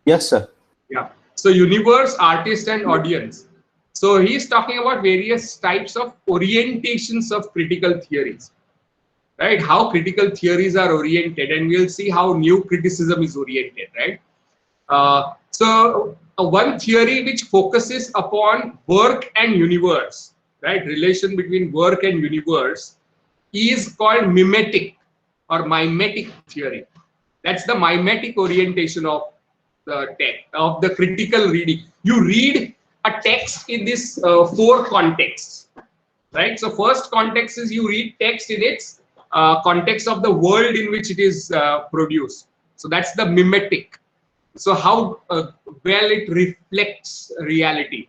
Yes, sir. Yeah. So universe, artist, and audience. So he's talking about various types of orientations of critical theories, right? How critical theories are oriented, and we'll see how new criticism is oriented, right? One theory which focuses upon work and universe, right? Relation between work and universe is called mimetic or mimetic theory. That's the mimetic orientation of the text, of the critical reading. You read a text in this four contexts, right? So first context is you read text in its context of the world in which it is produced. So that's the mimetic. So how well it reflects reality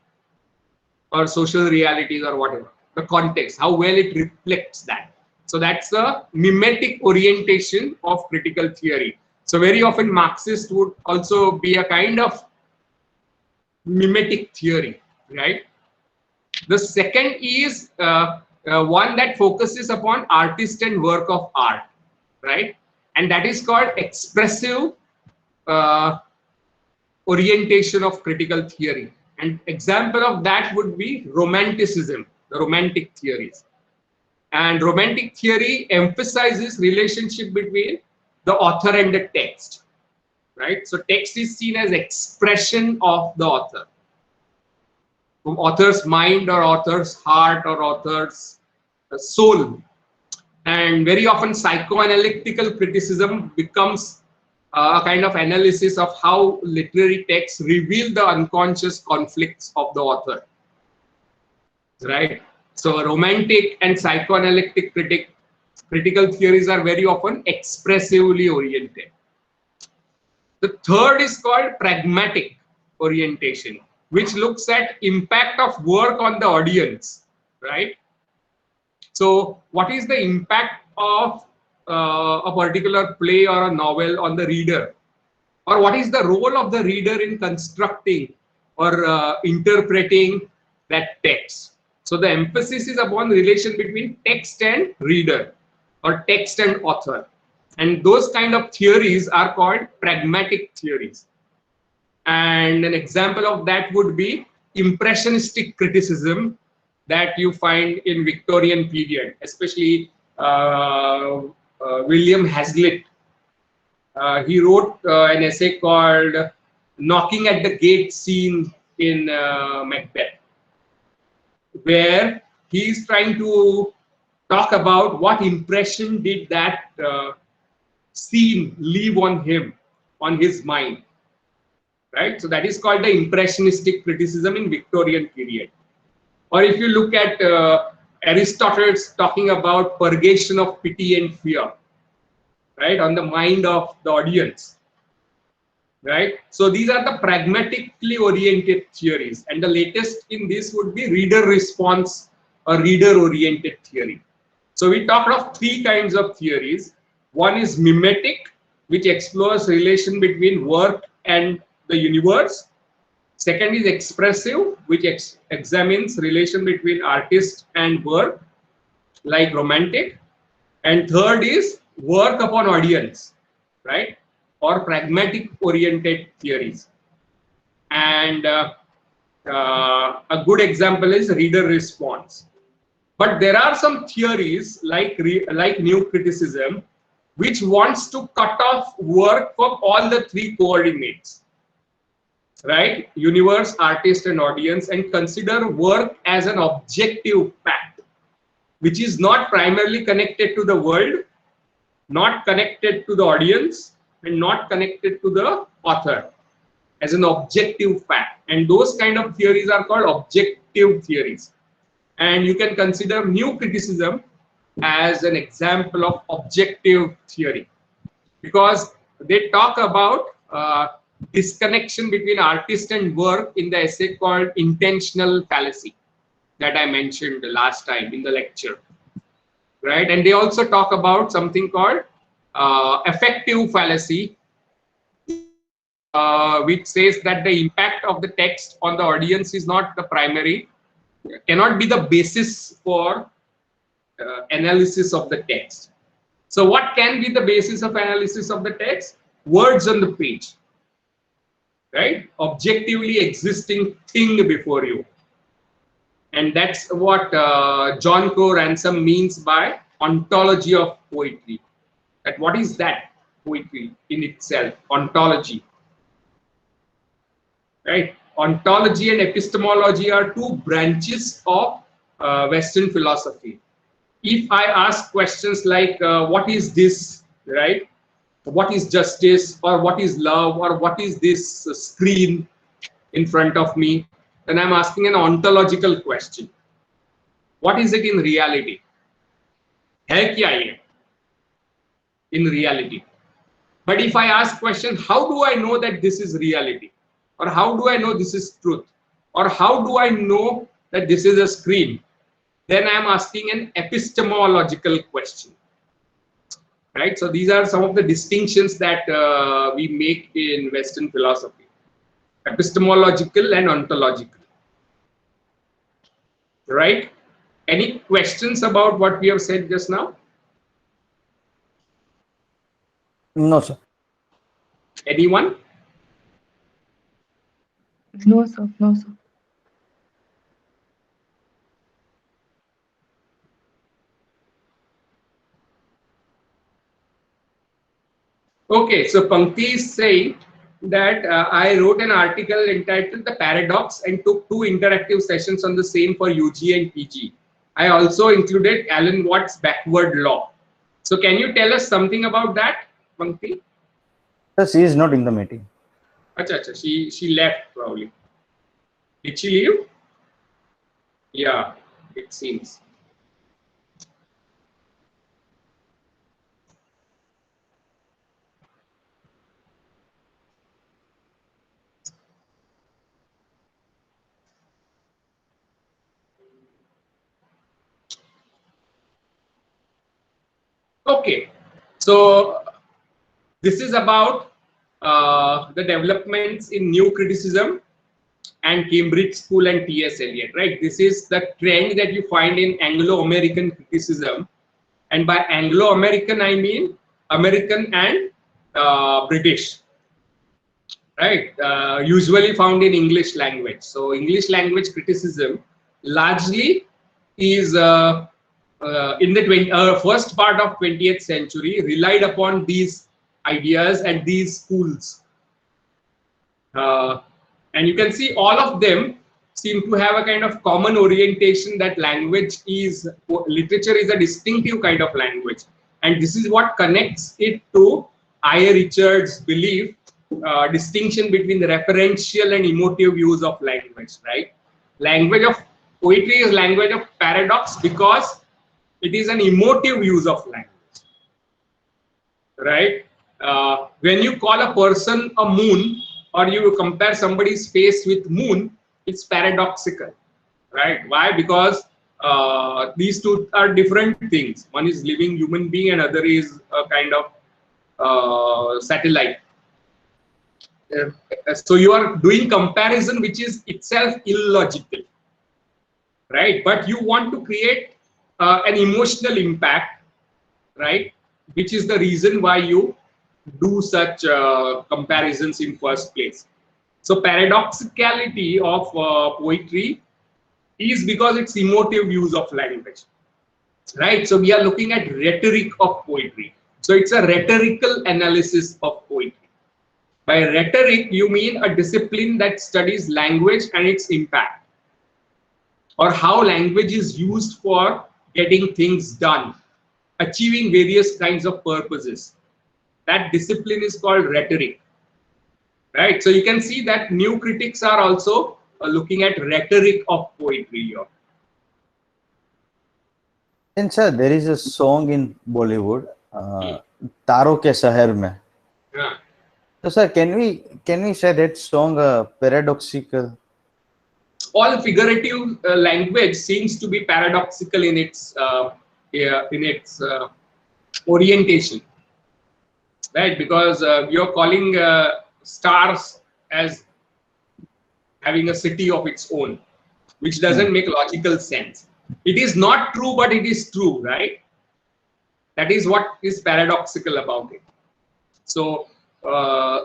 or social realities or whatever, the context, how well it reflects that. So that's the mimetic orientation of critical theory. So very often Marxist would also be a kind of mimetic theory, right? The second is one that focuses upon artist and work of art, right? And that is called expressive uh, orientation of critical theory. And example of that would be romanticism, the romantic theories. And romantic theory emphasizes relationship between the author and the text, right? So text is seen as expression of the author, from author's mind or author's heart or author's soul. And very often psychoanalytical criticism becomes a kind of analysis of how literary texts reveal the unconscious conflicts of the author, right? So romantic and psychoanalytic critical theories are very often expressively oriented. The third is called pragmatic orientation, which looks at impact of work on the audience, right? So what is the impact of a particular play or a novel on the reader? Or what is the role of the reader in constructing or interpreting that text? So the emphasis is upon relation between text and reader or text and author. And those kind of theories are called pragmatic theories. And an example of that would be impressionistic criticism that you find in Victorian period, especially William Hazlitt. He wrote an essay called Knocking at the Gate scene in Macbeth, where he is trying to talk about what impression did that scene leave on him, on his mind, right? So that is called the impressionistic criticism in Victorian period. Or if you look at Aristotle's talking about purgation of pity and fear, right, on the mind of the audience, right? So these are the pragmatically oriented theories, and the latest in this would be reader response or reader oriented theory. So we talked of three kinds of theories. One is mimetic, which explores relation between work and the universe. Second is expressive, which examines relation between artist and work, like romantic. And third is work upon audience, right? Or pragmatic oriented theories. And a good example is reader response. But there are some theories like new criticism, which wants to cut off work from all the three coordinates, right? Universe, artist, and audience, and consider work as an objective fact, which is not primarily connected to the world, not connected to the audience, and not connected to the author, as an objective fact. And those kind of theories are called objective theories. And you can consider new criticism as an example of objective theory, because they talk about disconnection between artist and work in the essay called intentional fallacy that I mentioned last time in the lecture, right? And they also talk about something called affective fallacy, which says that the impact of the text on the audience is not the primary, cannot be the basis for analysis of the text. So what can be the basis of analysis of the text? Words on the page, right? Objectively existing thing before you. And that's what John Crow Ransom means by ontology of poetry. That what is that poetry in itself? Ontology, right? Ontology and epistemology are two branches of Western philosophy. If I ask questions like what is this, right? What is justice, or what is love, or what is this screen in front of me, then I'm asking an ontological question. What is it in reality? है क्या ये in reality? But if I ask question, how do I know that this is reality, or how do I know this is truth, or how do I know that this is a screen, then I am asking an epistemological question, right? So these are some of the distinctions that we make in Western philosophy: epistemological and ontological, right? Any questions about what we have said just now? No, sir. Anyone? No, sir. No, sir. Okay, so Pankti is saying that I wrote an article entitled The Paradox and took 2 interactive sessions on the same for UG and PG. I also included Alan Watts' backward law. So can you tell us something about that, Pankti? Sir, she is not in the meeting. Acha, she left probably. Did she leave? Yeah, it seems. Okay, so this is about the developments in new criticism and Cambridge School and T.S. Eliot, right? This is the trend that you find in Anglo-American criticism. And by Anglo-American, I mean American and British, right? Usually found in English language. So English language criticism largely is in the first part of 20th century relied upon these ideas and these schools. And you can see all of them seem to have a kind of common orientation that literature is a distinctive kind of language. And this is what connects it to I. Richard's belief, distinction between the referential and emotive views of language, right? Language of poetry is language of paradox because it is an emotive use of language, right? When you call a person a moon, or you compare somebody's face with moon, it's paradoxical, right? Why? Because these two are different things. One is living human being and other is a kind of satellite. So you are doing comparison which is itself illogical, right? But you want to create an emotional impact, right? Which is the reason why you do such comparisons in first place. So paradoxicality of poetry is because it's emotive use of language, right? So we are looking at rhetoric of poetry. So it's a rhetorical analysis of poetry. By rhetoric, you mean a discipline that studies language and its impact, or how language is used for getting things done, achieving various kinds of purposes. That discipline is called rhetoric, right? So you can see that new critics are also looking at rhetoric of poetry here. And sir, there is a song in Bollywood, Taro Ke Shahar Mein. Yeah. So sir, can we say that song paradoxical? All figurative language seems to be paradoxical in its orientation, right? Because you're calling stars as having a city of its own, which doesn't make logical sense. It is not true, but it is true, right? That is what is paradoxical about it. So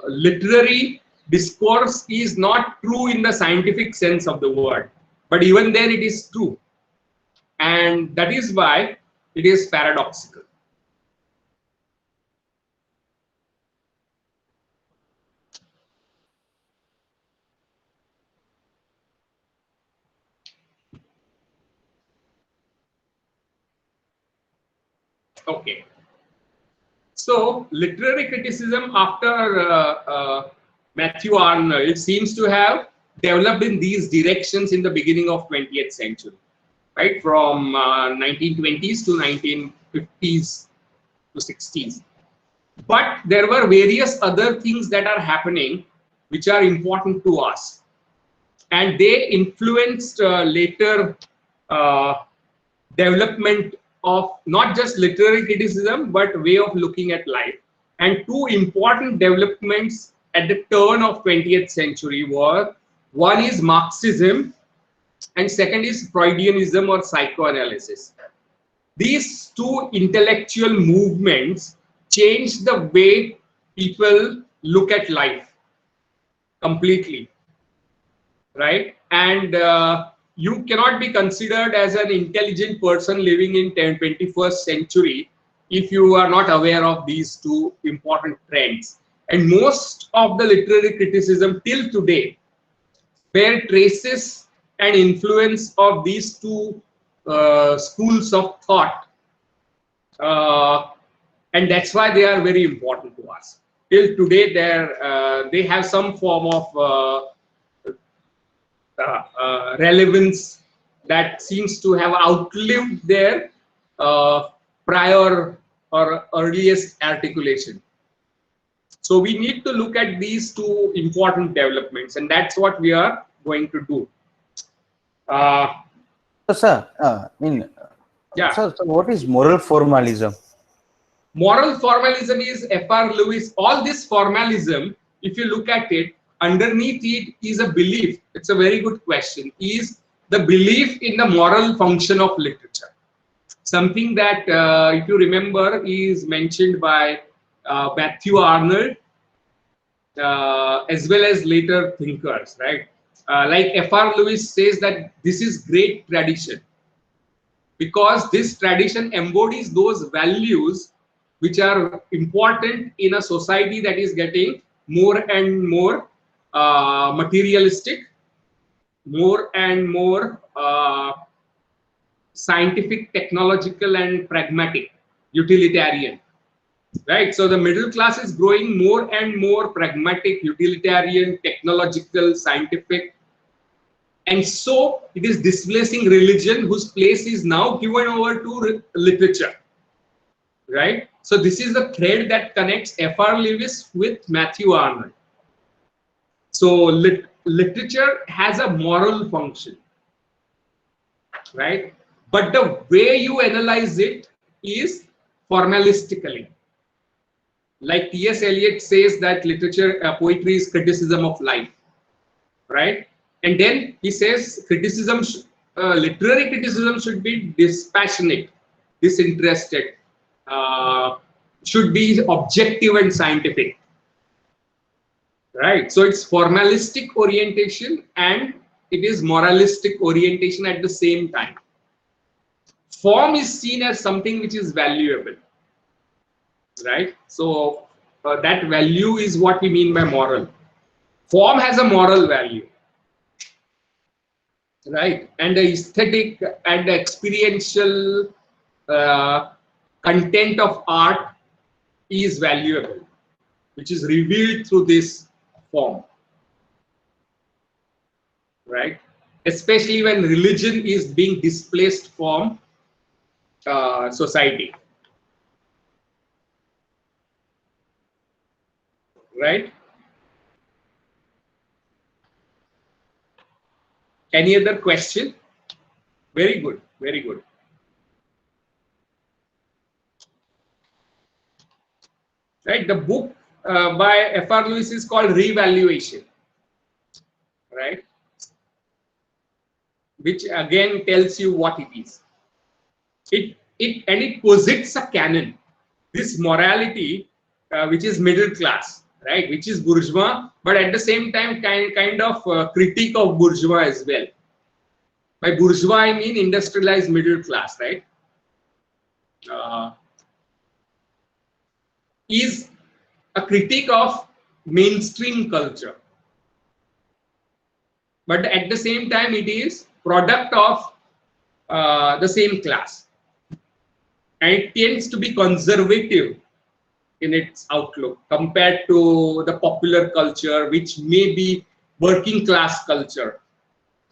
literary discourse is not true in the scientific sense of the word, but even then it is true, and that is why it is paradoxical. Okay. So, literary criticism after Matthew Arnold seems to have developed in these directions in the beginning of 20th century, right? From 1920s to 1950s to 60s. But there were various other things that are happening which are important to us. And they influenced later development of not just literary criticism but way of looking at life. And two important developments at the turn of 20th century were, one is Marxism and second is Freudianism or psychoanalysis. These two intellectual movements changed the way people look at life completely, right? And you cannot be considered as an intelligent person living in 21st century if you are not aware of these two important trends. And most of the literary criticism till today bear traces and influence of these two schools of thought, and that's why they are very important to us. Till today, they have some form of relevance that seems to have outlived their prior or earliest articulation. So we need to look at these two important developments, and that's what we are going to do. So, sir, sir, so what is moral formalism? Moral formalism is F.R. Lewis. All this formalism, if you look at it, underneath it is a belief. It's a very good question. Is the belief in the moral function of literature. Something that, if you remember, is mentioned by Matthew Arnold as well as later thinkers, right? Like F.R. Lewis says that this is great tradition, because this tradition embodies those values which are important in a society that is getting more and more materialistic, more and more scientific, technological, and pragmatic, utilitarian. Right, so the middle class is growing more and more pragmatic, utilitarian, technological, scientific, and so it is displacing religion, whose place is now given over to literature. Right, so this is the thread that connects F.R. Lewis with Matthew Arnold. So literature has a moral function, right? But the way you analyze it is formalistically. Like T.S. Eliot says that literature, poetry is criticism of life, right? And then he says criticism, literary criticism should be dispassionate, disinterested, should be objective and scientific, right? So it's formalistic orientation and it is moralistic orientation at the same time. Form is seen as something which is valuable. Right, so that value is what we mean by moral. Form has a moral value, right? And the aesthetic and the experiential content of art is valuable, which is revealed through this form, right? Especially when religion is being displaced from society. Right? Any other question? Very good, very good. Right, the book by F.R. Lewis is called Revaluation, right? Which again tells you what it is. It posits a canon, this morality which is middle class, right? Which is bourgeois, but at the same time kind of critique of bourgeois as well. By bourgeois, I mean industrialized middle class, right? Is a critique of mainstream culture, but at the same time it is product of the same class, and it tends to be conservative in its outlook compared to the popular culture, which may be working class culture,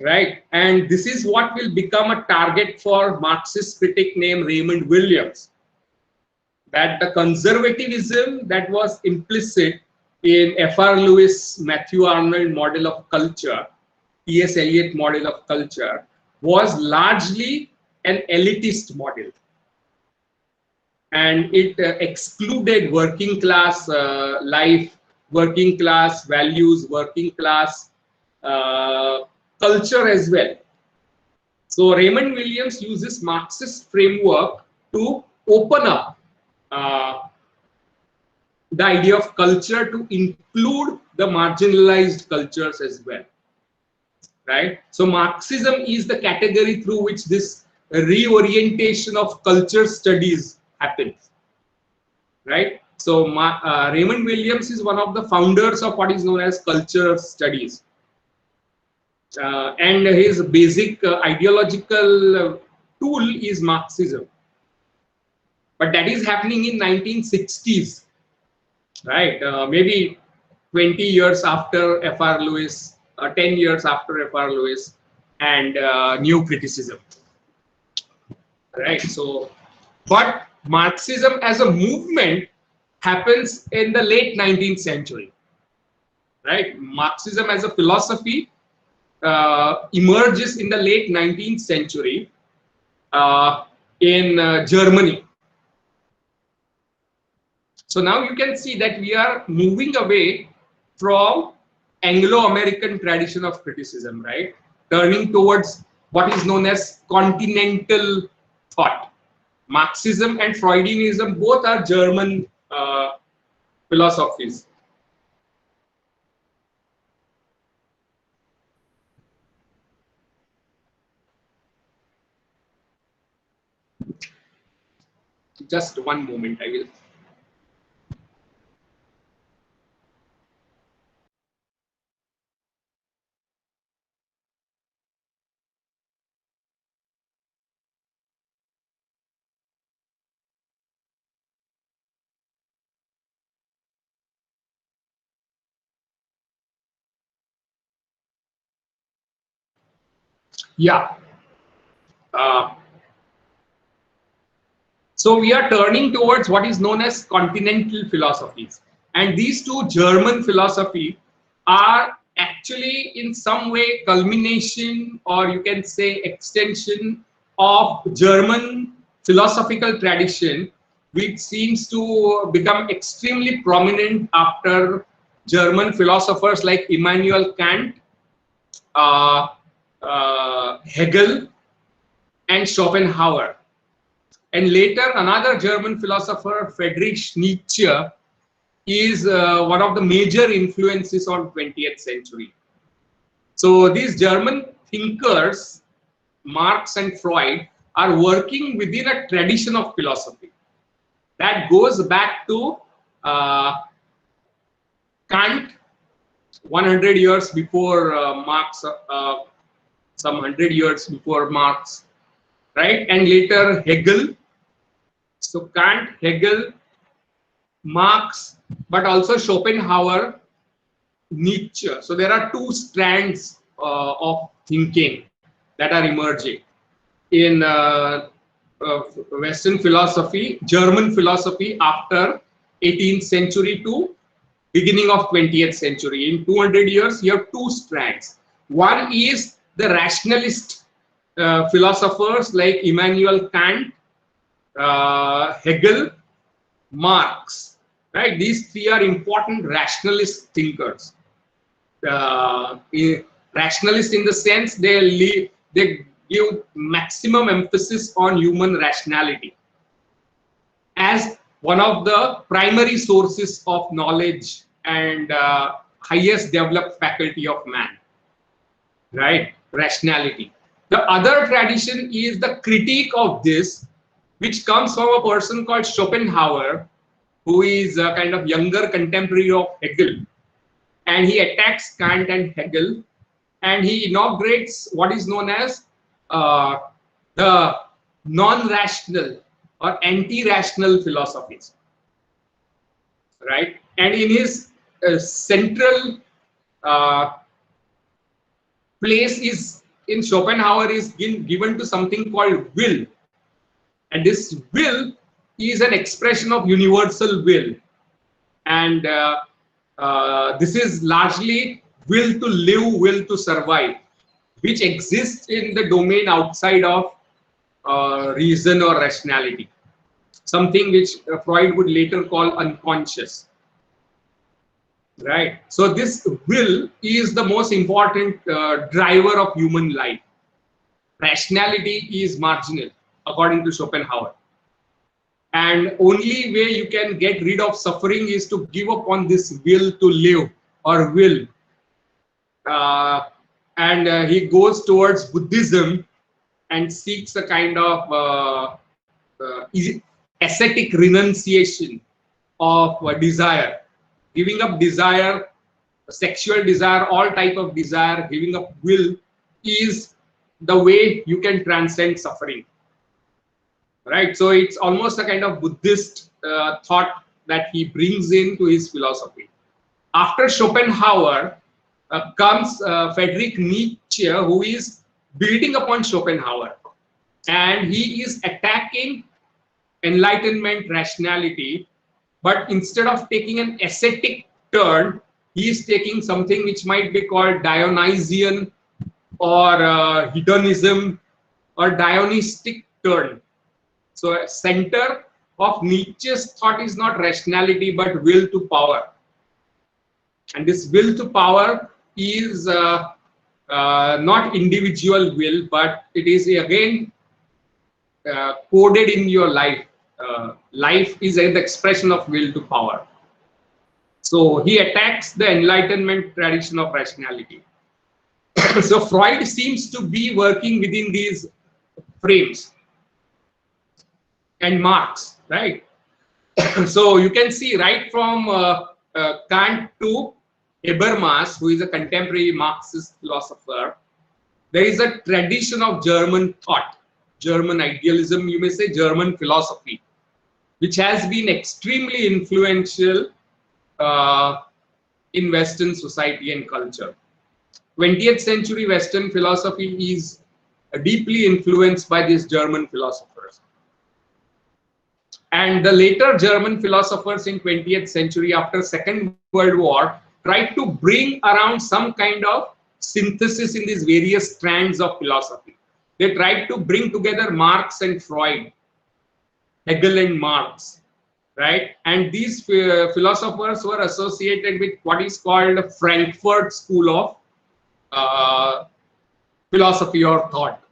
right? And this is what will become a target for Marxist critic named Raymond Williams, that the conservatism that was implicit in F.R. Lewis, Matthew Arnold model of culture, T.S. Eliot model of culture, was largely an elitist model. And it excluded working class life, working class values, working class culture as well. So Raymond Williams uses Marxist framework to open up the idea of culture to include the marginalized cultures as well, right? So Marxism is the category through which this reorientation of culture studies happens, right? So Raymond Williams is one of the founders of what is known as culture studies, and his basic ideological tool is Marxism, but that is happening in 1960s, right? Maybe 20 years after F.R. Lewis, 10 years after F.R. Lewis and new criticism, right? So, but Marxism as a movement happens in the late 19th century, right? Marxism as a philosophy emerges in the late 19th century in Germany. So now you can see that we are moving away from Anglo-American tradition of criticism, right? Turning towards what is known as continental thought. Marxism and Freudianism both are German philosophies. Just one moment, I will. Yeah. So we are turning towards what is known as continental philosophies. And these two German philosophy are actually in some way culmination, or you can say extension of German philosophical tradition, which seems to become extremely prominent after German philosophers like Immanuel Kant, Hegel, and Schopenhauer. And later, another German philosopher, Friedrich Nietzsche, is one of the major influences on 20th century. So these German thinkers, Marx and Freud, are working within a tradition of philosophy that goes back to Kant, 100 years before Marx, some 100 years before Marx, right? And later Hegel. So Kant, Hegel, Marx, but also Schopenhauer, Nietzsche. So there are two strands of thinking that are emerging in Western philosophy, German philosophy after 18th century to beginning of 20th century. In 200 years, you have two strands. One is the rationalist philosophers like Immanuel Kant, Hegel, Marx, right? These three are important rationalist thinkers. Rationalist in the sense they give maximum emphasis on human rationality as one of the primary sources of knowledge and highest developed faculty of man, right? Rationality. The other tradition is the critique of this, which comes from a person called Schopenhauer, who is a kind of younger contemporary of Hegel, and he attacks Kant and Hegel, and he inaugurates what is known as the non-rational or anti-rational philosophies, right? And in his central place is in Schopenhauer is given to something called will, and this will is an expression of universal will, and this is largely will to live, will to survive, which exists in the domain outside of reason or rationality, something which Freud would later call unconscious, right? So this will is the most important driver of human life. Rationality is marginal according to Schopenhauer, and only way you can get rid of suffering is to give up on this will to live or will, and he goes towards Buddhism and seeks a kind of ascetic renunciation of desire, giving up desire, sexual desire, all type of desire, giving up will is the way you can transcend suffering, right? So it's almost a kind of Buddhist thought that he brings into his philosophy. After Schopenhauer comes Friedrich Nietzsche, who is building upon Schopenhauer, and he is attacking Enlightenment rationality, but instead of taking an ascetic turn, he is taking something which might be called Dionysian or hedonism or Dionystic turn. So center of Nietzsche's thought is not rationality but will to power, and this will to power is not individual will, but it is again coded in your life. Life is an expression of will to power. So he attacks the Enlightenment tradition of rationality. So Freud seems to be working within these frames, and Marx, right? So you can see right from Kant to Habermas, who is a contemporary Marxist philosopher, there is a tradition of German thought, German idealism, you may say German philosophy, which has been extremely influential in Western society and culture. 20th century Western philosophy is deeply influenced by these German philosophers. And the later German philosophers in 20th century after Second World War tried to bring around some kind of synthesis in these various strands of philosophy. They tried to bring together Marx and Freud, Hegel and Marx, right? And these philosophers were associated with what is called the Frankfurt School of philosophy or thought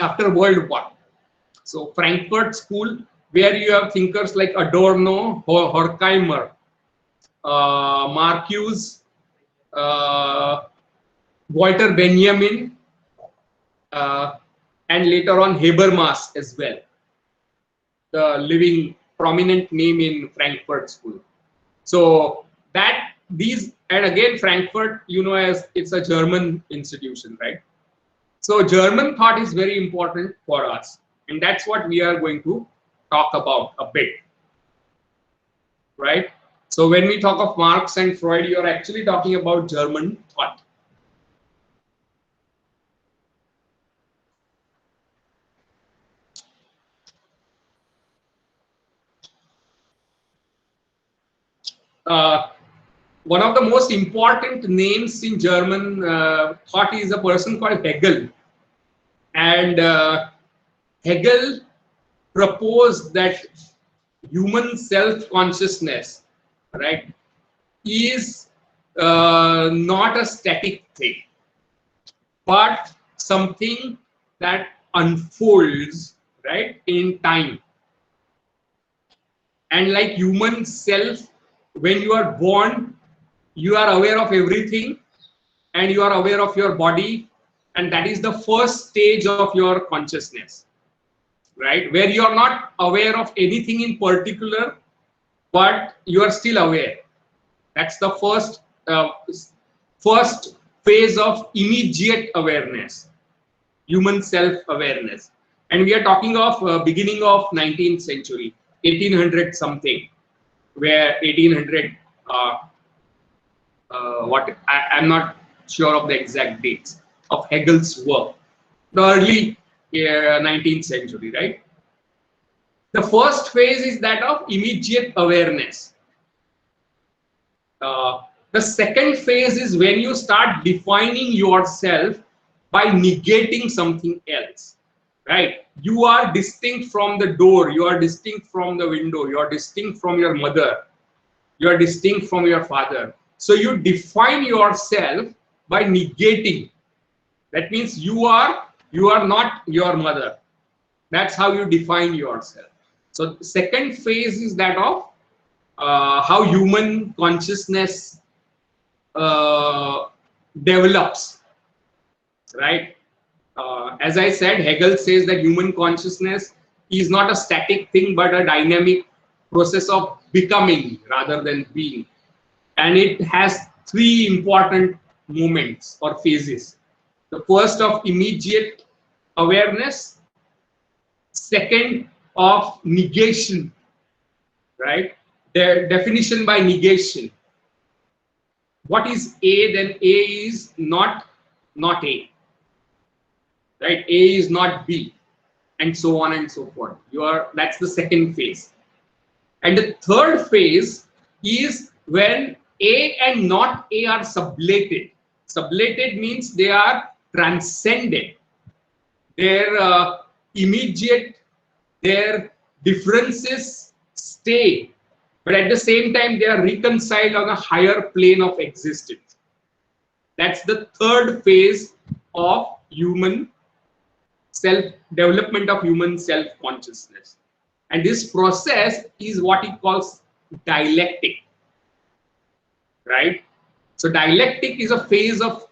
after World War. So Frankfurt School, where you have thinkers like Adorno, Horkheimer, Marcuse, Walter Benjamin, and later on Habermas as well, the living prominent name in Frankfurt School. So that these, and again Frankfurt, you know, as it's a German institution, right? So German thought is very important for us, and that's what we are going to talk about a bit, right? So when we talk of Marx and Freud, you're actually talking about German thought. One of the most important names in German thought is a person called Hegel. And Hegel proposed that human self-consciousness, right, is not a static thing, but something that unfolds, right, in time. And like human self when you are born, you are aware of everything and you are aware of your body, and that is the first stage of your consciousness, right? Where you are not aware of anything in particular, but you are still aware. That's the first phase of immediate awareness, human self-awareness. And we are talking of beginning of 19th century, 1800 something, where 1800, I'm not sure of the exact dates of Hegel's work, the early 19th century, right? The first phase is that of immediate awareness. The second phase is when you start defining yourself by negating something else, right? You are distinct from the door, you are distinct from the window, you are distinct from your mother, you are distinct from your father. So you define yourself by negating. That means you are not your mother. That's how you define yourself. So the second phase is that of how human consciousness develops, right? As I said, Hegel says that human consciousness is not a static thing but a dynamic process of becoming rather than being. And it has three important moments or phases. The first of immediate awareness, second of negation, right? Their definition by negation. What is A? Then A is not A, right? A is not B, and so on and so forth. That's the second phase. And the third phase is when A and not A are sublated. Sublated means they are transcended. Their immediate, their differences stay, but at the same time they are reconciled on a higher plane of existence. That's the third phase of human development of human self-consciousness. And this process is what he calls dialectic, right? So dialectic is a phase of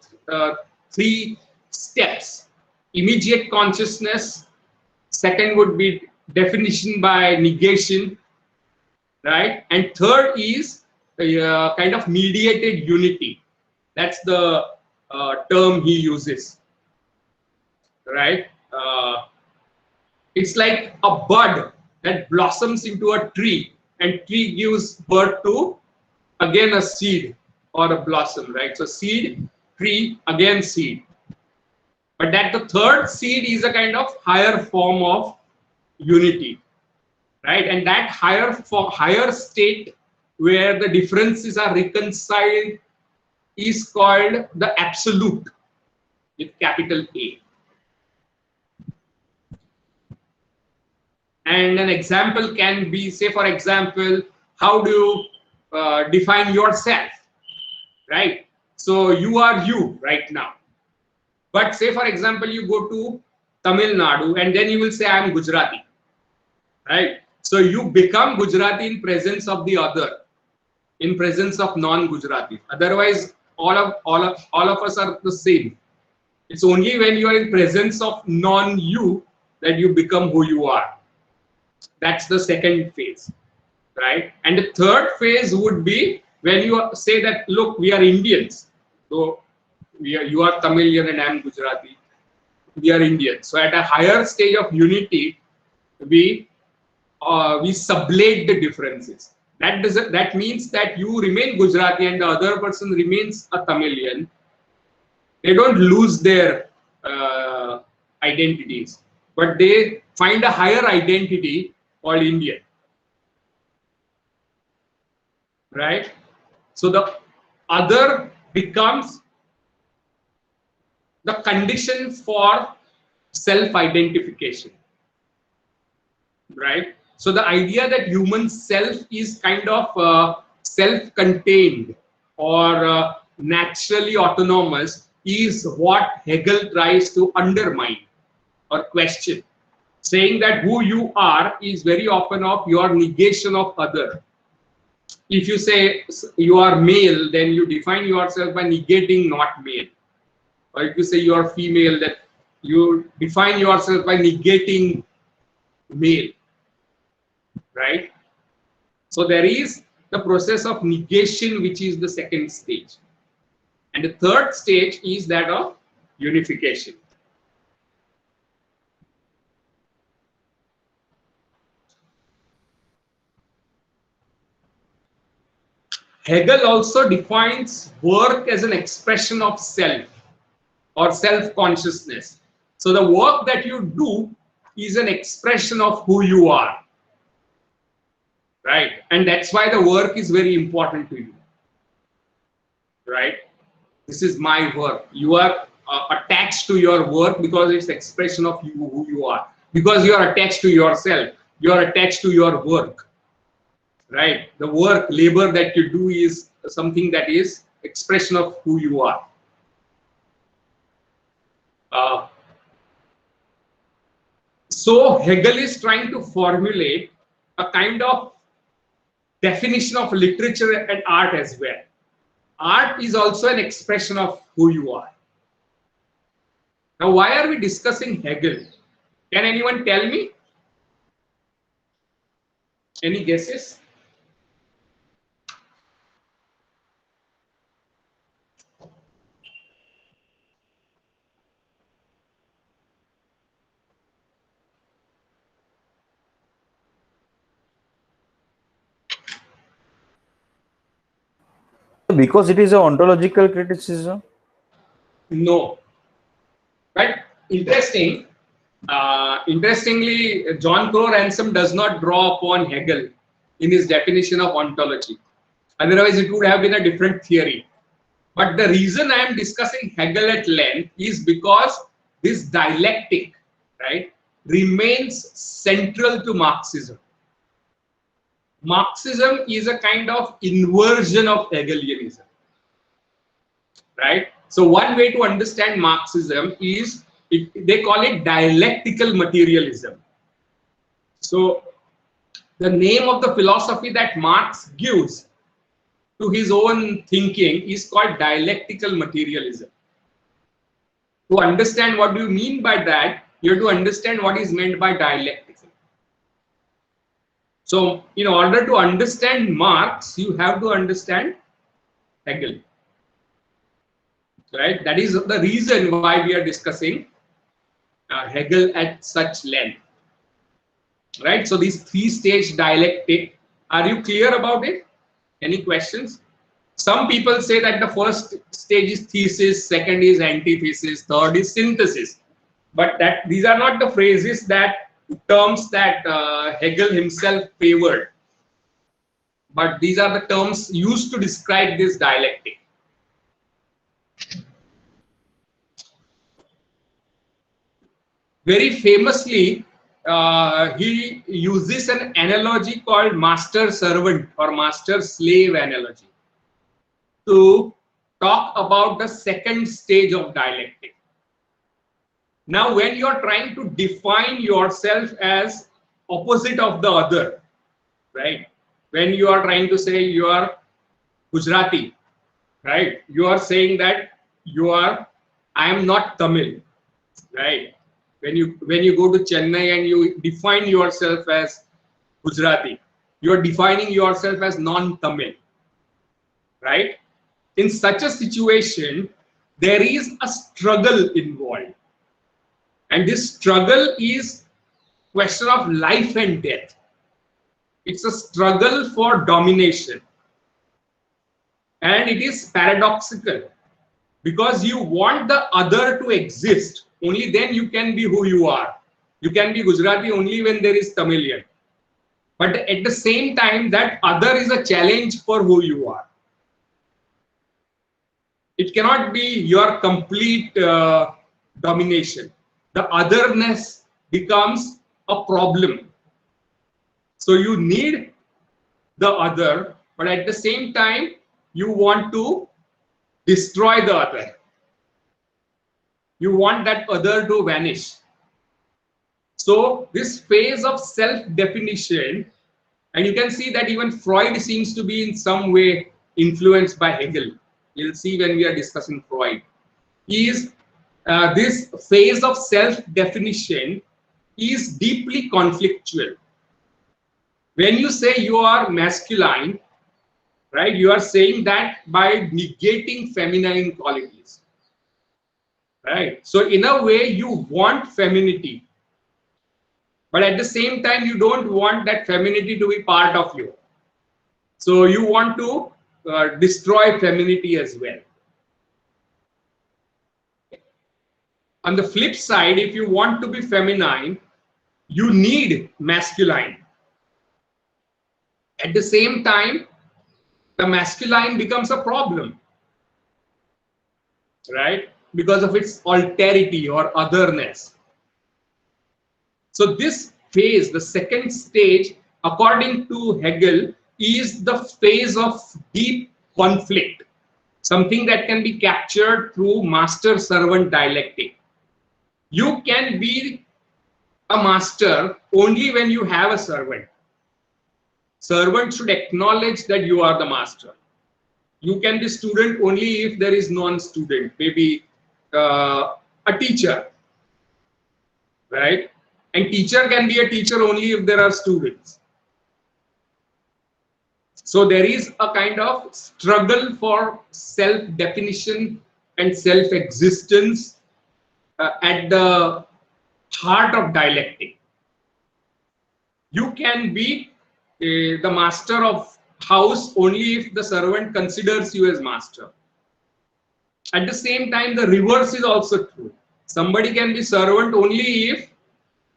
three steps. Immediate consciousness, second would be definition by negation, right? And third is kind of mediated unity. That's the term he uses, right? It's like a bud that blossoms into a tree, and tree gives birth to again a seed or a blossom, right? So seed, tree, again seed. But that the third seed is a kind of higher form of unity, right? And that higher state where the differences are reconciled is called the absolute with capital A. And an example can be, say for example, how do you define yourself, right? So you are you right now. But say for example, you go to Tamil Nadu and then you will say I am Gujarati, right? So you become Gujarati in presence of the other, in presence of non-Gujarati. Otherwise, all of us are the same. It's only when you are in presence of non-you that you become who you are. That's the second phase, right? And the third phase would be when you say that, look, we are Indians. So you are Tamilian and I am Gujarati. We are Indian. So at a higher stage of unity, we sublate the differences. That means that you remain Gujarati and the other person remains a Tamilian. They don't lose their identities, but they find a higher identity called Indian, right? So the other becomes the condition for self-identification, right? So the idea that human self is kind of self-contained or naturally autonomous is what Hegel tries to undermine or question, saying that who you are is very often of your negation of other. if you say you are male, then you define yourself by negating not male. Or if you say you are female, that you define yourself by negating male, right? So there is the process of negation, which is the second stage. And the third stage is that of unification. Hegel also defines work as an expression of self or self-consciousness. So the work that you do is an expression of who you are, right? And that's why the work is very important to you, right? This is my work. You are attached to your work because it's expression of you, who you are. Because you are attached to yourself, you are attached to your work, right? The work, labor that you do is something that is expression of who you are. So Hegel is trying to formulate a kind of definition of literature and art as well. Art is also an expression of who you are. Now, why are we discussing Hegel? Can anyone tell me? Any guesses? Because it is a ontological criticism. No. But interesting. Interestingly, John Crowe Ransom does not draw upon Hegel in his definition of ontology. Otherwise, it would have been a different theory. But the reason I am discussing Hegel at length is because this dialectic, right, remains central to Marxism. Marxism is a kind of inversion of Hegelianism, right? So one way to understand Marxism is, they call it dialectical materialism. So the name of the philosophy that Marx gives to his own thinking is called dialectical materialism. To understand what do you mean by that, you have to understand what is meant by dialectical. So in order to understand Marx, you have to understand Hegel, right? That is the reason why we are discussing Hegel at such length, right? So this three-stage dialectic, are you clear about it? Any questions? Some people say that the first stage is thesis, second is antithesis, third is synthesis. But that these are not the phrases that terms that Hegel himself favored. But these are the terms used to describe this dialectic. Very famously, he uses an analogy called master-servant or master-slave analogy to talk about the second stage of dialectic. Now, when you are trying to define yourself as opposite of the other, right? When you are trying to say you are Gujarati, right? You are saying that I am not Tamil, right? When you go to Chennai and you define yourself as Gujarati, you are defining yourself as non-Tamil, right? In such a situation, there is a struggle involved. And this struggle is question of life and death. It's a struggle for domination. And it is paradoxical because you want the other to exist. Only then you can be who you are. You can be Gujarati only when there is Tamilian. But at the same time, that other is a challenge for who you are. It cannot be your complete domination. The otherness becomes a problem. So you need the other, but at the same time, you want to destroy the other. You want that other to vanish. So this phase of self-definition And you can see that even Freud seems to be in some way influenced by Hegel. You'll see when we are discussing Freud. Is this phase of self-definition is deeply conflictual. When you say you are masculine, right, you are saying that by negating feminine qualities, right? So in a way, you want femininity, but at the same time, you don't want that femininity to be part of you. So you want to destroy femininity as well. On the flip side, if you want to be feminine, you need masculine. At the same time, the masculine becomes a problem, right? Because of its alterity or otherness. So this phase, the second stage, according to Hegel, is the phase of deep conflict, something that can be captured through master-servant dialectic. You can be a master only when you have a servant. Servant should acknowledge that you are the master. You can be student only if there is non-student, maybe a teacher, right? And teacher can be a teacher only if there are students. So there is a kind of struggle for self-definition and self-existence at the heart of dialectic. You can be the master of house only if the servant considers you as master. At the same time, the reverse is also true. Somebody can be servant only if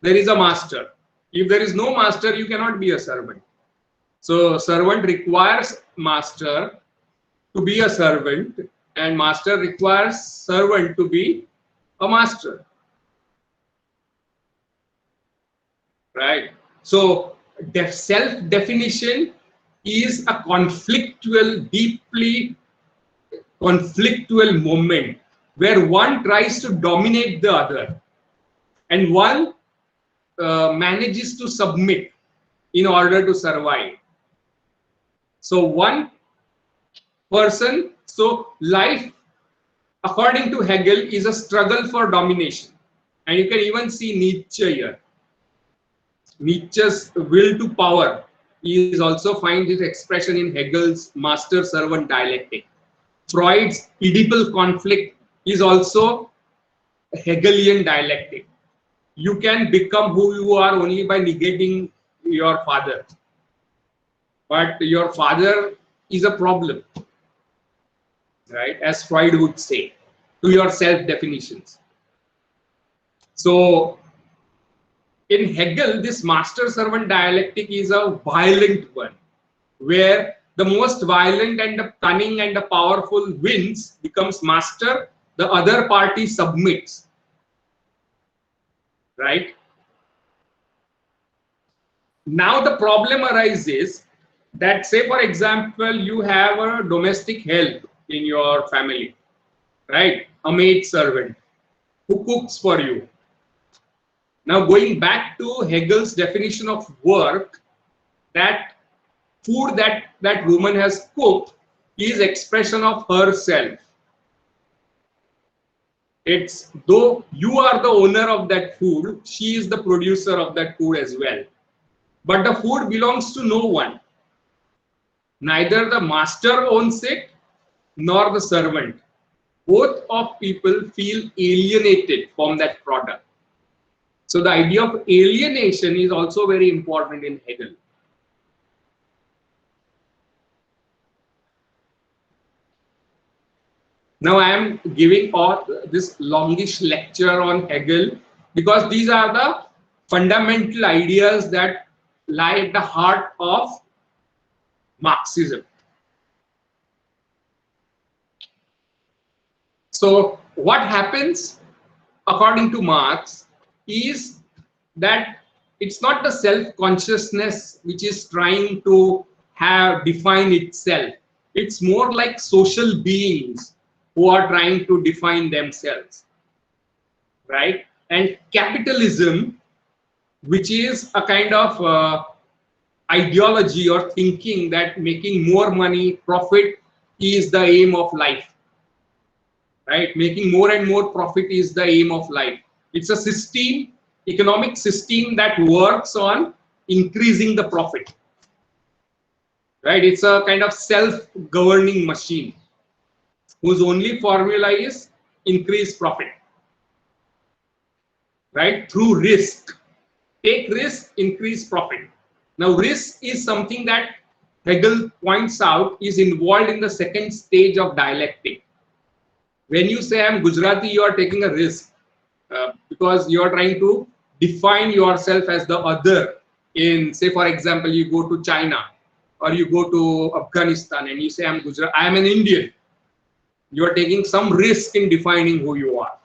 there is a master. If there is no master, you cannot be a servant. So servant requires master to be a servant, and master requires servant to be a master. Right? So self-definition is a conflictual, deeply conflictual moment where one tries to dominate the other and one manages to submit in order to survive. So one person, so life according to Hegel is a struggle for domination, and you can even see Nietzsche here. Nietzsche's will to power is also finds its expression in Hegel's master-servant dialectic. Freud's Oedipal conflict is also a Hegelian dialectic. You can become who you are only by negating your father. But your father is a problem, right? As Freud would say, to your self-definitions. So in Hegel, this master-servant dialectic is a violent one, where the most violent and the cunning and the powerful wins, becomes master, the other party submits, right? Now the problem arises that, say for example, you have a domestic help in your family, right? A maid servant who cooks for you. Now going back to Hegel's definition of work, that food that woman has cooked is expression of herself. It's though you are the owner of that food, she is the producer of that food as well. But the food belongs to no one. Neither the master owns it nor the servant. Both of people feel alienated from that product. So the idea of alienation is also very important in Hegel. Now I am giving all this longish lecture on Hegel because these are the fundamental ideas that lie at the heart of Marxism. So what happens according to Marx is that it's not the self-consciousness which is trying to define itself. It's more like social beings who are trying to define themselves, right? And capitalism, which is a kind of ideology or thinking that making more money, profit is the aim of life, right? Making more and more profit is the aim of life. It's a system, economic system that works on increasing the profit, right? It's a kind of self-governing machine whose only formula is increase profit, right? Through risk. Take risk, increase profit. Now, risk is something that Hegel points out is involved in the second stage of dialectic. When you say I'm Gujarati, you are taking a risk because you are trying to define yourself as the other. In, say, for example, you go to China or you go to Afghanistan and you say I'm Gujarati, I am an Indian. You are taking some risk in defining who you are,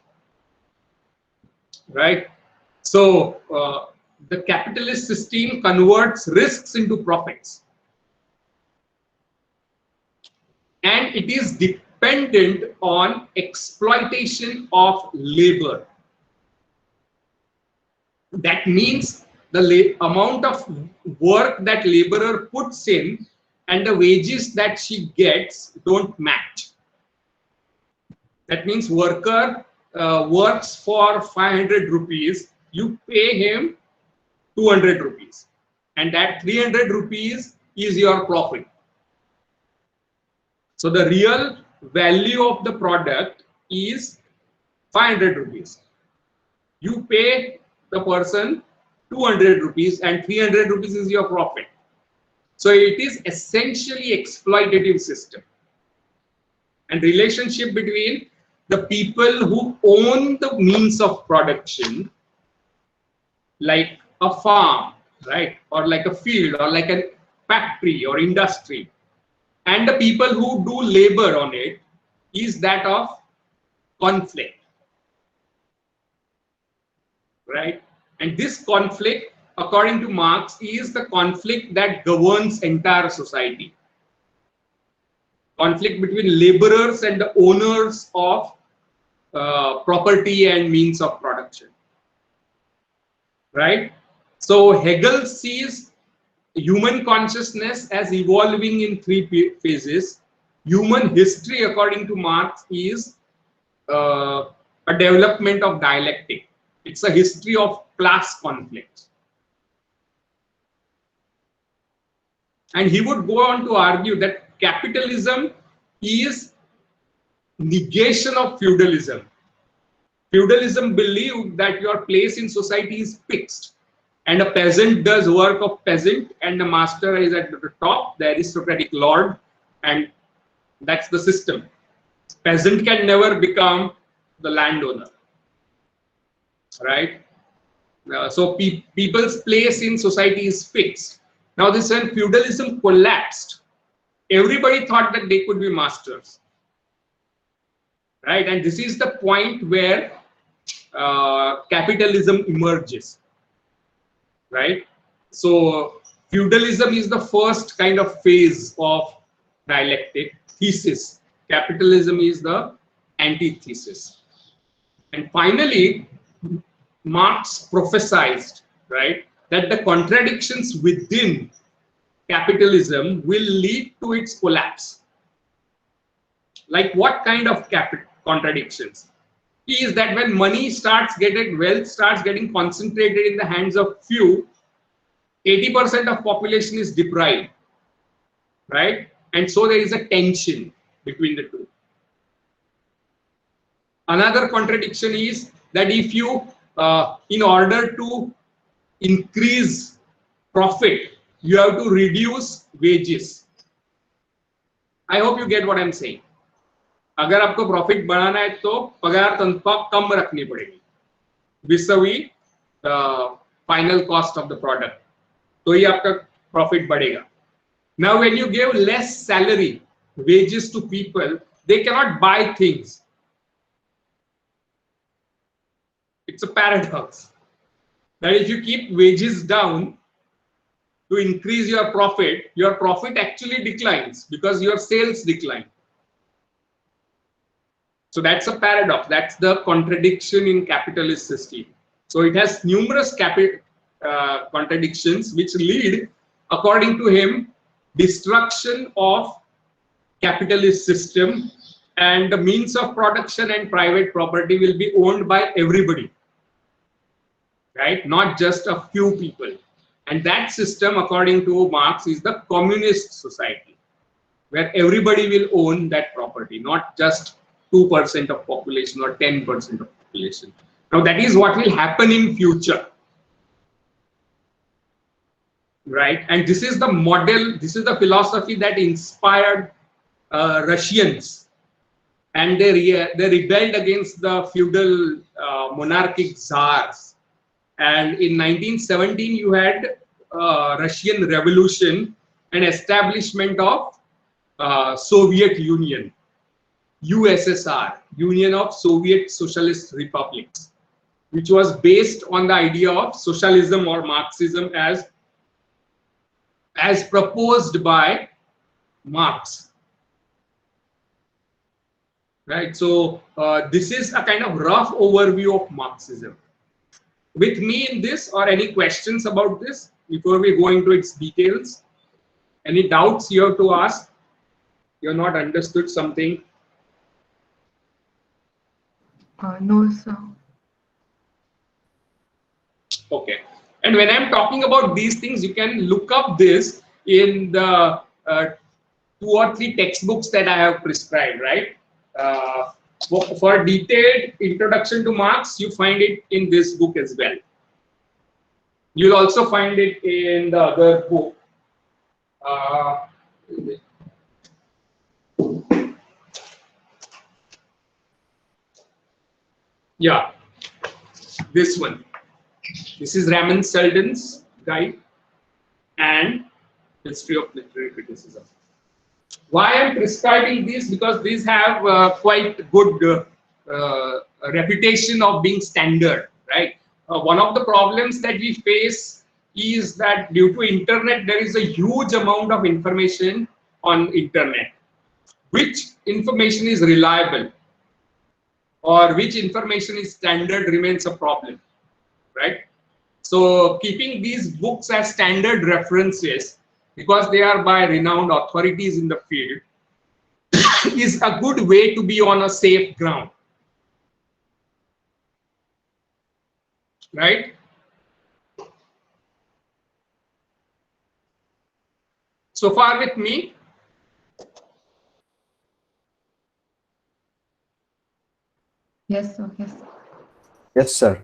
right? So the capitalist system converts risks into profits, and it is dependent on exploitation of labor. That means the amount of work that laborer puts in and the wages that she gets don't match. That means worker works for 500 rupees, you pay him 200 rupees, and that 300 rupees is your profit. So the real value of the product is 500 rupees. You pay the person 200 rupees and 300 rupees is your profit. So it is essentially exploitative system. And relationship between the people who own the means of production, like a farm, right, or like a field, or like a factory or industry, and the people who do labor on it, is that of conflict, right? And this conflict, according to Marx, is the conflict that governs entire society. Conflict between laborers and the owners of property and means of production, right? So Hegel sees human consciousness as evolving in three phases. Human history, according to Marx, is a development of dialectic. It's a history of class conflicts. And he would go on to argue that capitalism is negation of feudalism. Feudalism believed that your place in society is fixed, and a peasant does work of peasant, and the master is at the top, the aristocratic lord, and that's the system. Peasant can never become the landowner, right? So people's place in society is fixed. Now, this when feudalism collapsed, everybody thought that they could be masters, right? And this is the point where capitalism emerges, right? So feudalism is the first kind of phase of dialectic thesis. Capitalism is the antithesis. And finally, Marx prophesied, right, that the contradictions within capitalism will lead to its collapse. Like what kind of contradictions? Is that when money starts getting, wealth starts getting concentrated in the hands of few, 80% of population is deprived, right? And so there is a tension between the two. Another contradiction is that if you, in order to increase profit, you have to reduce wages. I hope you get what I'm saying. अगर आपको profit बढ़ाना है तो पगार तनख्वाह कम रखनी पड़ेगी vis-a-vis final cost of the product, तो ही आपका प्रॉफिट बढ़ेगा. Now when you give less salary, wages to people, they cannot buy things. It's a paradox that if you keep wages down to increase your profit actually declines because your sales decline. So that's a paradox. That's the contradiction in capitalist system. So it has numerous contradictions which lead according to him, destruction of capitalist system, and the means of production and private property will be owned by everybody, right? Not just a few people. And that system, according to Marx, is the communist society, where everybody will own that property, not just 2% of population or 10% of population. Now that is what will happen in future, right? And this is the model, this is the philosophy that inspired Russians, and they rebelled against the feudal monarchic czars. And in 1917 you had Russian Revolution and establishment of Soviet Union, USSR, Union of Soviet Socialist Republics, which was based on the idea of socialism or Marxism as proposed by Marx. Right. So this is a kind of rough overview of Marxism. With me in this, or any questions about this before we go into its details? Any doubts you have to ask? You're not understood something? No, sir. Okay. And when I'm talking about these things, you can look up this in the 2 or 3 textbooks that I have prescribed, right? For detailed introduction to Marx, you find it in this book as well. You'll also find it in the other book. Yeah, this one. This is Raymond Selden's guide and History of Literary Criticism. Why I'm prescribing these? Because these have quite good reputation of being standard, right? One of the problems that we face is that due to internet, there is a huge amount of information on internet. Which information is reliable or which information is standard remains a problem, right? So keeping these books as standard references, because they are by renowned authorities in the field, is a good way to be on a safe ground, right? So far with me? Yes, sir. Yes. Yes, sir.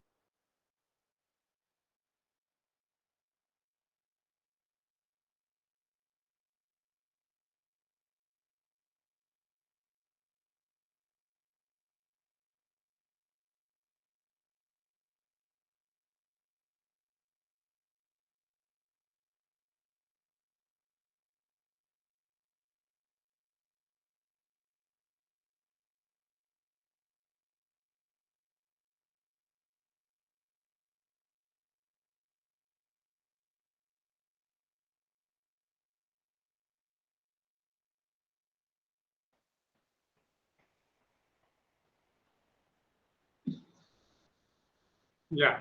Yeah.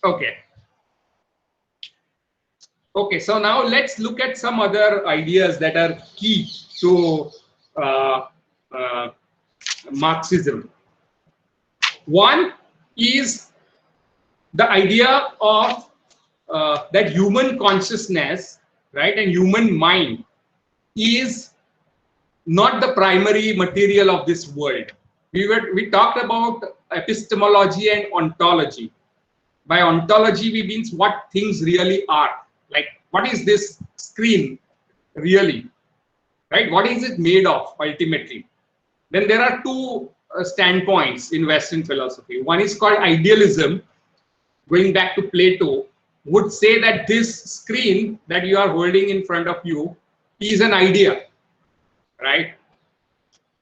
Okay. Okay, so now let's look at some other ideas that are key to Marxism. One is the idea of that human consciousness, right, and human mind is not the primary material of this world. We talked about epistemology and ontology. By ontology, we means what things really are. Like, what is this screen really, right? What is it made of ultimately? Then there are 2 standpoints in Western philosophy. One is called idealism, going back to Plato, would say that this screen that you are holding in front of you is an idea, right?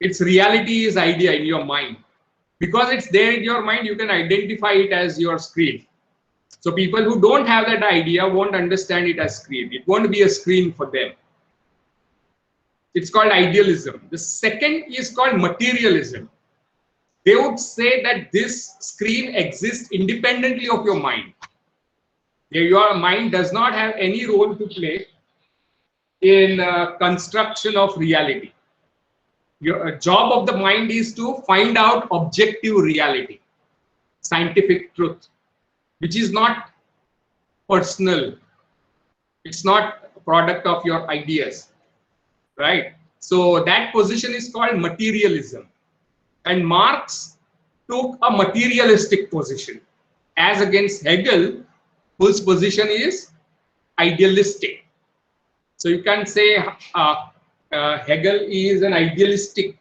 Its reality is idea in your mind. Because it's there in your mind, you can identify it as your screen. So people who don't have that idea won't understand it as screen. It won't be a screen for them. It's called idealism. The second is called materialism. They would say that this screen exists independently of your mind. Your mind does not have any role to play in construction of reality. Your job of the mind is to find out objective reality, scientific truth, which is not personal. It's not a product of your ideas, right? So that position is called materialism. And Marx took a materialistic position as against Hegel, whose position is idealistic. So you can say Hegel is an idealistic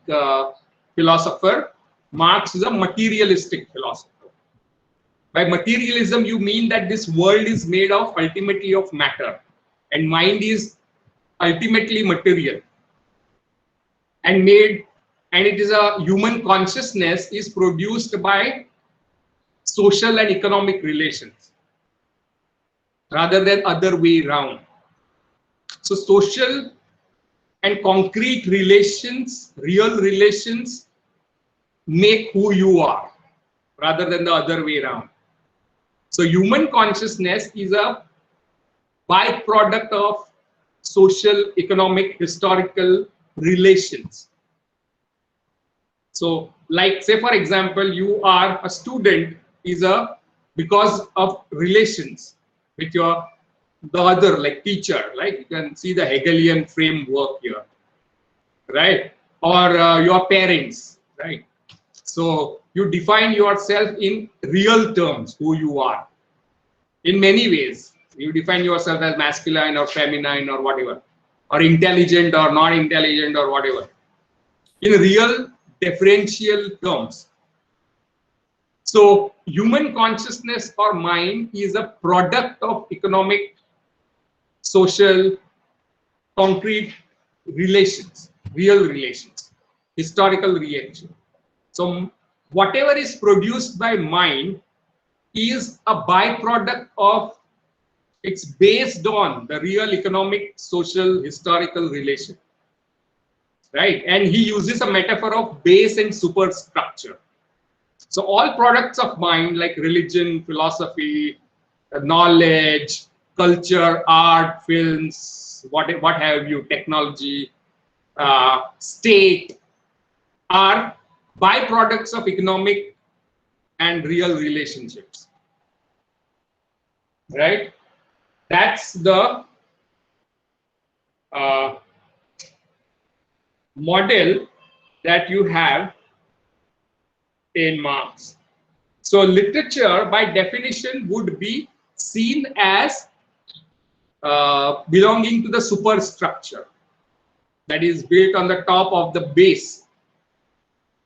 philosopher. Marx is a materialistic philosopher. By materialism, you mean that this world is made of ultimately of matter, and mind is ultimately material, and it is a human consciousness is produced by social and economic relations rather than other way around. So social and concrete relations, real relations, make who you are rather than the other way around. So human consciousness is a byproduct of social, economic, historical relations. So like say for example, you are a student is a because of relations with your the other like teacher, like you can see the Hegelian framework here, right? Or your parents, right? So you define yourself in real terms, who you are. In many ways, you define yourself as masculine or feminine or whatever, or intelligent or not intelligent or whatever, in real differential terms. So human consciousness or mind is a product of economic, social, concrete relations, real relations, historical relations. So whatever is produced by mind is a byproduct of, it's based on the real economic, social, historical relation, right? And he uses a metaphor of base and superstructure. So all products of mind like religion, philosophy, knowledge, culture, art, films, what have you, technology, state, are byproducts of economic and real relationships, right? That's the model that you have in Marx. So literature by definition would be seen as belonging to the superstructure that is built on the top of the base.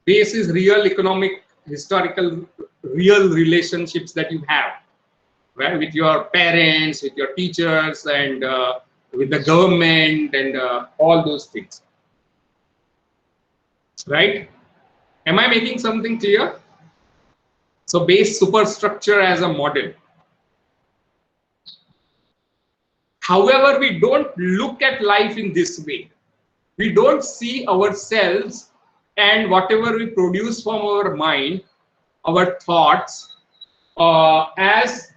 Base is real economic, historical, real relationships that you have, right? With your parents, with your teachers, and with the government, and all those things, right? Am I making something clear? So base superstructure as a model. However, we don't look at life in this way. We don't see ourselves and whatever we produce from our mind, our thoughts, as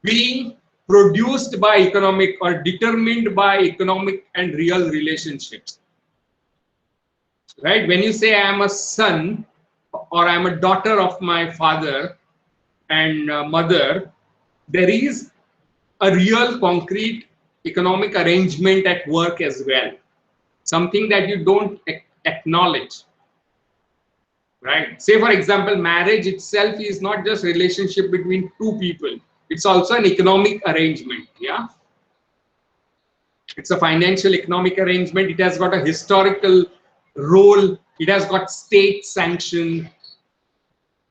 being produced by economic or determined by economic and real relationships, right? When you say I am a son or I am a daughter of my father and mother, there is a real concrete economic arrangement at work as well, something that you don't acknowledge, right? Say for example, marriage itself is not just relationship between two people, it's also an economic arrangement. Yeah, it's a financial economic arrangement. It has got a historical role, it has got state sanction,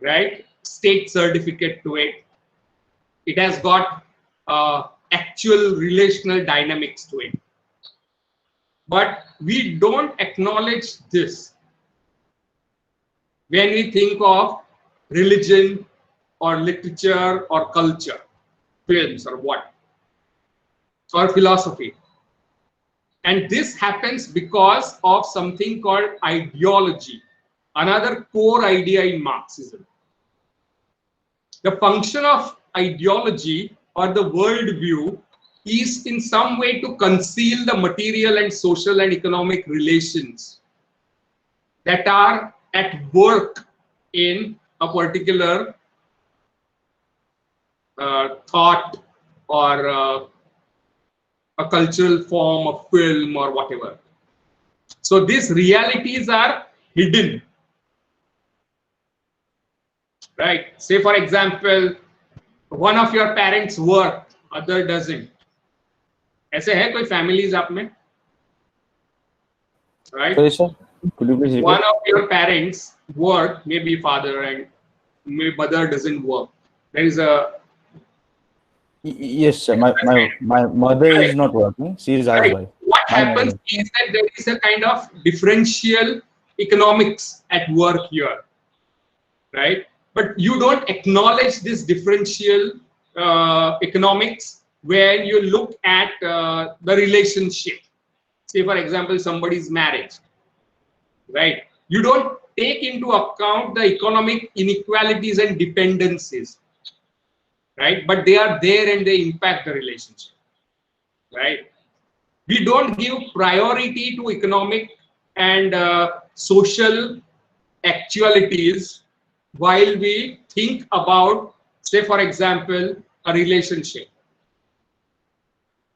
right? State certificate to it. It has got actual relational dynamics to it. But we don't acknowledge this when we think of religion or literature or culture, films or what, or philosophy. And this happens because of something called ideology, another core idea in Marxism. The function of ideology or the worldview is in some way to conceal the material and social and economic relations that are at work in a particular thought or a cultural form of film or whatever. So these realities are hidden, right? Say for example, one of your parents work, other doesn't. ऐसे है कोई families आप में, right? Sorry, sir. Could you please repeat? One of your parents work, maybe father, and maybe mother doesn't work. There is a Yes, sir. My mother is not working. She is housewife. What My happens mother. is that there is a kind of differential economics at work here, right? But you don't acknowledge this differential economics when you look at the relationship. Say, for example, somebody's marriage, right? You don't take into account the economic inequalities and dependencies, right? But they are there and they impact the relationship, right? We don't give priority to economic and social actualities while we think about, say, for example, a relationship,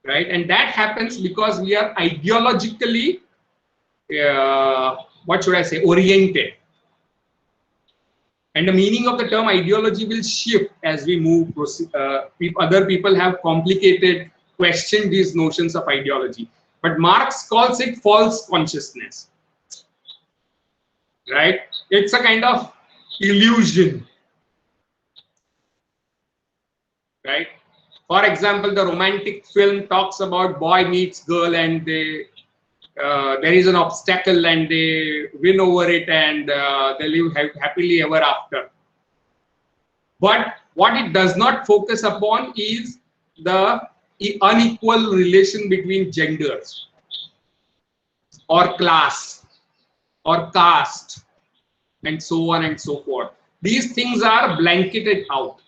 right? And that happens because we are ideologically, what should I say, oriented. And the meaning of the term ideology will shift as we move. Other people have complicated, questioned these notions of ideology. But Marx calls it false consciousness, right? It's a kind of illusion, right? For example, the romantic film talks about boy meets girl and they there is an obstacle and they win over it and they live happily ever after. But what it does not focus upon is the unequal relation between genders or class or caste and so on and so forth. These things are blanketed out.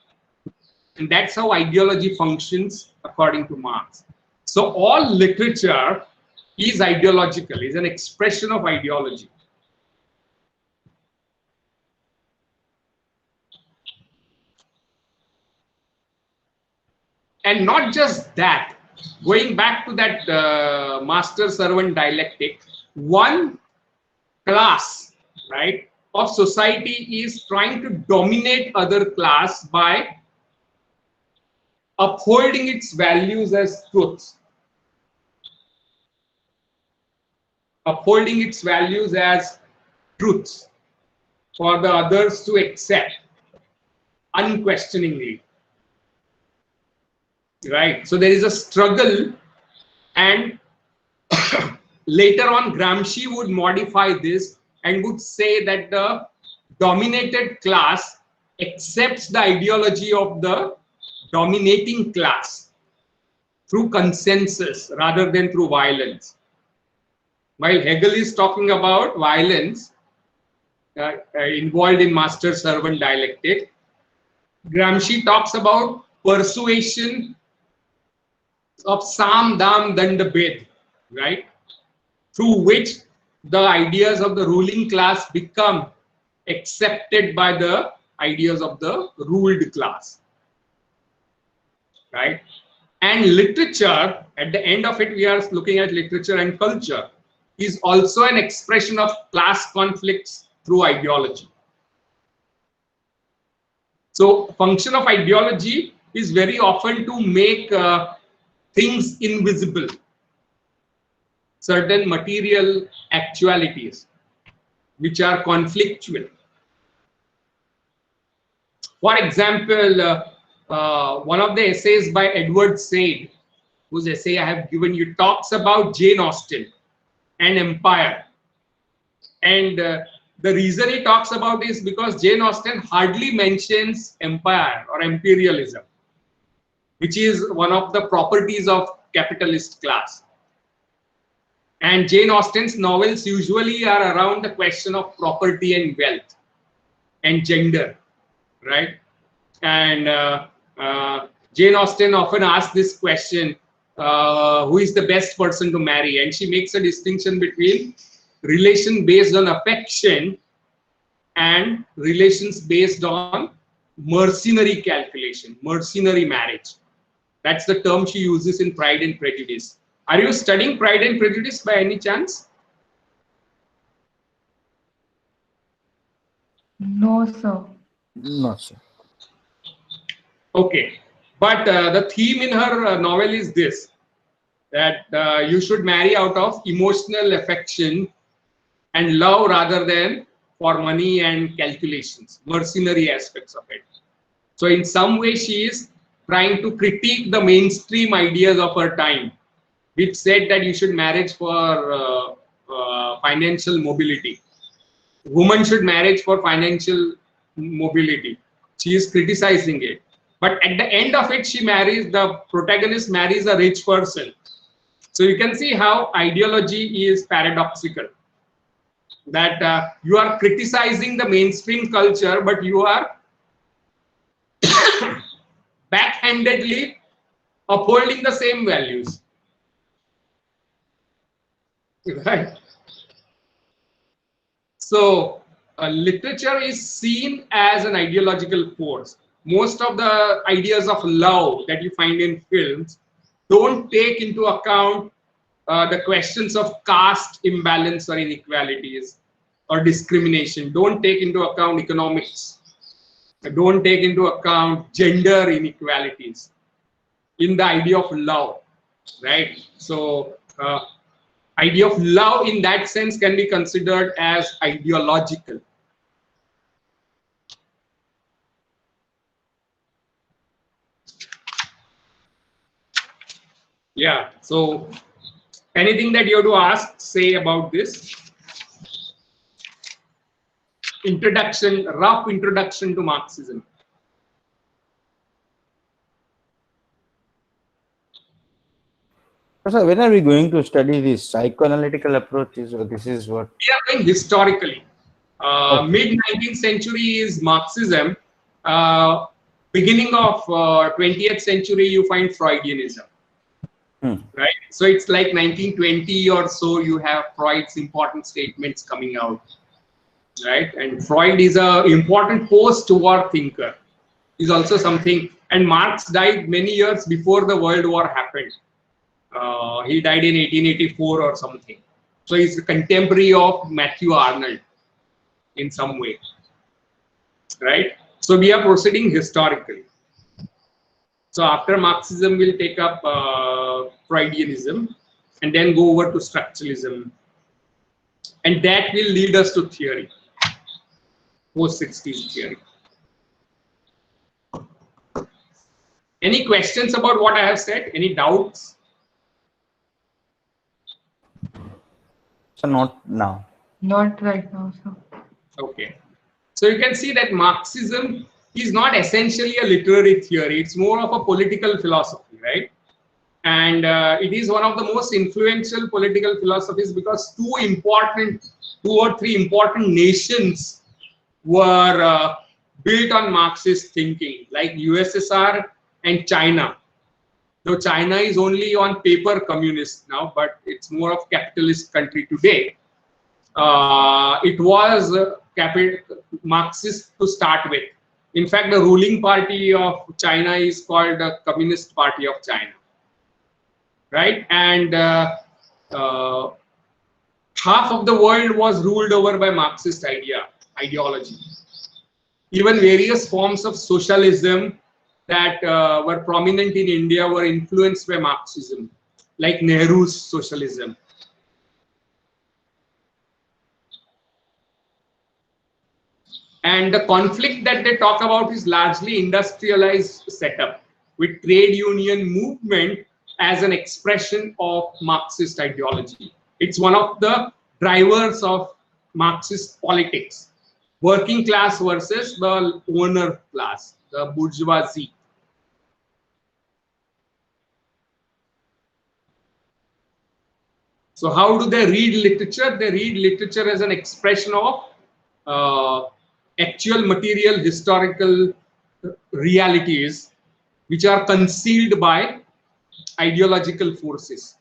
And that's how ideology functions according to Marx. So all literature is ideological, is an expression of ideology. And not just that, going back to that master-servant dialectic, one class, right, of society is trying to dominate other class by upholding its values as truths. Upholding its values as truths for the others to accept unquestioningly. Right. So there is a struggle, and later on Gramsci would modify this and would say that the dominated class accepts the ideology of the dominating class through consensus rather than through violence. While Hegel is talking about violence involved in master-servant dialectic, Gramsci talks about persuasion of Sam, Dam, Danda, Bed, right? Through which the ideas of the ruling class become accepted by the ideas of the ruled class, right? And literature, at the end of it, we are looking at literature and culture, is also an expression of class conflicts through ideology. So, function of ideology is very often to make things invisible, certain material actualities which are conflictual. For example, one of the essays by Edward Said, whose essay I have given you, talks about Jane Austen and empire. And the reason he talks about is because Jane Austen hardly mentions empire or imperialism, which is one of the properties of capitalist class. And Jane Austen's novels usually are around the question of property and wealth and gender, right? And Jane Austen often asks this question, who is the best person to marry, and she makes a distinction between relation based on affection and relations based on mercenary calculation, mercenary marriage. That's the term she uses in Pride and Prejudice. Are you studying Pride and Prejudice by any chance? No, sir. Not sure. Okay, but the theme in her novel is this, that you should marry out of emotional affection and love rather than for money and calculations, mercenary aspects of it. So in some way she is trying to critique the mainstream ideas of her time, which said that you should marry for financial mobility. Women should marry for financial mobility. She is criticizing it. But at the end of it, the protagonist marries a rich person. So you can see how ideology is paradoxical. That you are criticizing the mainstream culture, but you are backhandedly upholding the same values. Right? So literature is seen as an ideological force. Most of the ideas of love that you find in films don't take into account the questions of caste imbalance or inequalities or discrimination, don't take into account economics, don't take into account gender inequalities in the idea of love, right? So idea of love in that sense can be considered as ideological. Yeah, so anything that you have to ask, say about this? Introduction, rough introduction to Marxism. So when are we going to study these psychoanalytical approaches, or this is what? We are going historically. Okay. Mid 19th century is Marxism. Beginning of 20th century, you find Freudianism. Right? So it's like 1920 or so, you have Freud's important statements coming out. Right? And Freud is an important post-war thinker. He's also something, and Marx died many years before the World War happened. He died in 1884 or something. So he's a contemporary of Matthew Arnold in some way. Right? So we are proceeding historically. So after Marxism, we'll take up Freudianism and then go over to structuralism. And that will lead us to theory, post-60s theory. Any questions about what I have said? Any doubts? So not now. Not right now, sir. Okay. So you can see that Marxism is not essentially a literary theory. It's more of a political philosophy, right? And it is one of the most influential political philosophies because two or three important nations were built on Marxist thinking, like USSR and China. Though China is only on paper communist now, but it's more of capitalist country today. It was Marxist to start with. In fact, the ruling party of China is called the Communist Party of China, right? And half of the world was ruled over by Marxist ideology. Even various forms of socialism that were prominent in India were influenced by Marxism, like Nehru's socialism. And the conflict that they talk about is largely industrialized setup with trade union movement as an expression of Marxist ideology. It's one of the drivers of Marxist politics. Working class versus the owner class, the bourgeoisie. So how do they read literature? They read literature as an expression of actual material historical realities which are concealed by ideological forces.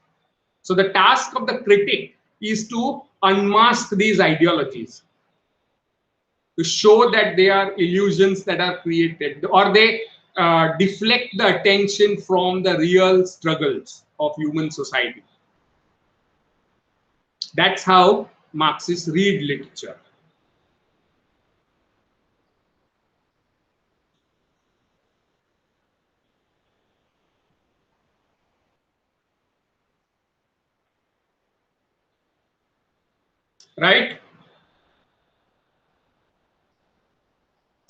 So the task of the critic is to unmask these ideologies, to show that they are illusions that are created, or they deflect the attention from the real struggles of human society. That's how Marxists read literature. Right?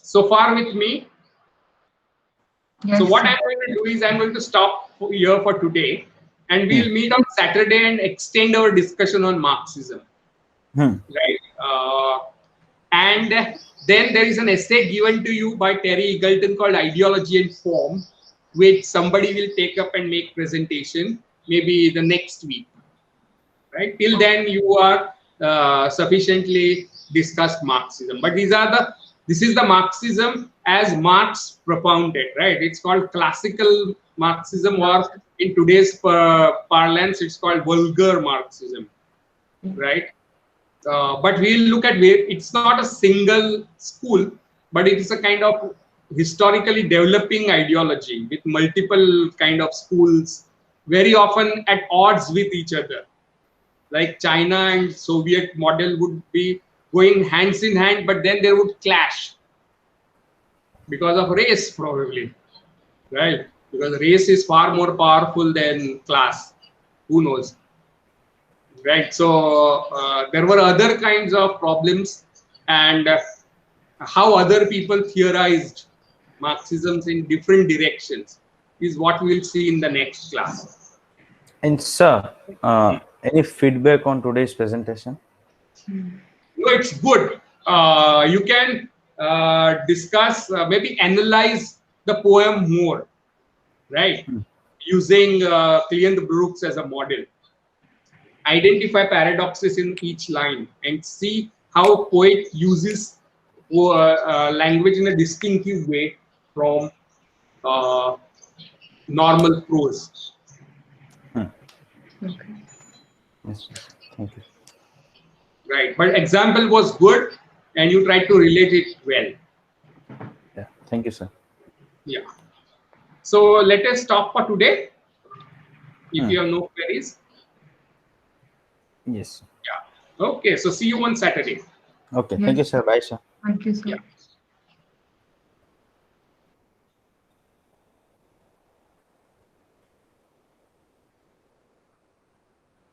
So far with me. Yes, So what sir. I'm going to do is I'm going to stop here for today, and we'll meet on Saturday and extend our discussion on Marxism. Right? And then there is an essay given to you by Terry Eagleton called Ideology and Form, which somebody will take up and make presentation maybe the next week. Right? Till then, you are sufficiently discussed Marxism. But this is the Marxism as Marx propounded. Right? It's called classical Marxism, or in today's parlance, it's called vulgar Marxism. Right? But we'll look at where it's not a single school, but it is a kind of historically developing ideology with multiple kind of schools, very often at odds with each other. Like China and Soviet model would be going hands in hand, but then they would clash because of race, probably, right? Because race is far more powerful than class. Who knows? Right. So there were other kinds of problems, and how other people theorized Marxism in different directions is what we will see in the next class. And sir, any feedback on today's presentation? No, it's good. You can discuss, maybe analyze the poem more, right? Using Client Brooks as a model. Identify paradoxes in each line and see how a poet uses language in a distinctive way from normal prose. Okay. Yes, thank you. Right, but example was good and you tried to relate it well. Yeah, thank you, sir. Yeah. So let us stop for today. If you have no queries. Yes. Yeah. Okay. So see you on Saturday. Okay. Yes, Thank you, sir. Bye, sir. Thank you, sir. Yeah.